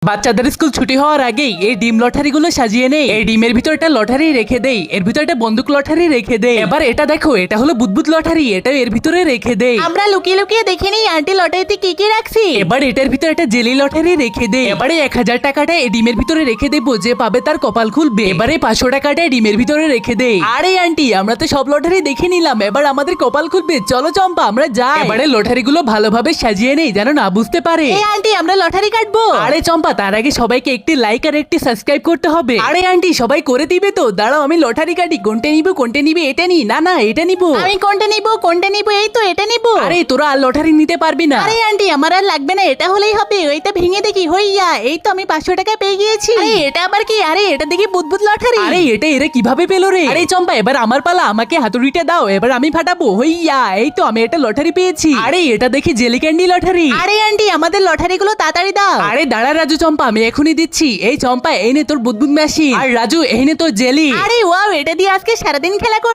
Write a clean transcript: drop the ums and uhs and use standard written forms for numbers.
বাচ্চাদের স্কুল ছুটি হওয়ার আগেই এই ডিম লটারিগুলো সাজিয়ে নেই। এই ডিমের ভিতর একটা লটারি রেখে দেই, এর ভিতর একটা বন্দুক লটারি রেখে দেই। এবার এটা দেখো, এটা হলো বুদবুদ লটারি, এটা এর ভিতরে রেখে দেই। আমরা লুকিয়ে লুকিয়ে দেখে নিই আন্টি লটারিতে কি কি রাখছি। এবার এটার ভিতরে একটা জেলি লটারি রেখে দেই। এবারে 1000 টাকাটা এই ডিমের ভিতরে রেখে দেবো, যে পাবে তার কপাল খুলবে। এবারে 500 টাকাটা ডিমের ভিতরে রেখে দেই। আরে আন্টি, আমরা তো সব লটারি দেখে নিলাম, এবার আমাদের কপাল খুলবে, চলো চম্পা আমরা যাই। এবারে লটারিগুলো ভালোভাবে সাজিয়ে নেই যেন না বুঝতে পারে। এই আন্টি, আমরা লটারি কাটবো। আরে চম্পা, তার আগে সবাইকে একটি লাইক আর একটি সাবস্ক্রাইব করতে হবে। আরে আন্টি, সবাই করে দিবে তো? দাঁড়াও আমি লটারি কাটি, কোনটা নিবে এটা নি। না না, এটা নিবো। আমি কোনটা নিব? এই তো এটা নিব। আরে তোরা আর লটারি নিতে পারবি না। আরে আন্টি, আমার আর লাগবে না, এটা হলেই হবে। ওইটা ভেঙে দেখি, হইয়া এই তো আমি 500 টাকা পেয়ে গিয়েছি। আরে এটা আবার কি? আরে এটা দেখি বুদবুদ লটারি। আরে এটা এরা কিভাবে পেলো রে? আরে চম্পা, এবার আমার পালা, আমাকে হাতুড়িটা দাও, এবার আমি ফাটাবো। হইয়া এই তো আমি একটা লটারি পেয়েছি। আরে এটা দেখি জেলি ক্যান্ডি লটারি। আরে আন্টি, আমাদের লটারিগুলো তাড়াতাড়ি দাও। আরে দাঁড়া রাজু, চম্পা আমি এখনই দিচ্ছি। এই চম্পা, এই নে তোর বুদবুদ মেশিন, আর রাজু এই নে তোর জেলি। আরে ওয়াও, এটা দিয়ে আজকে সারাদিন খেলা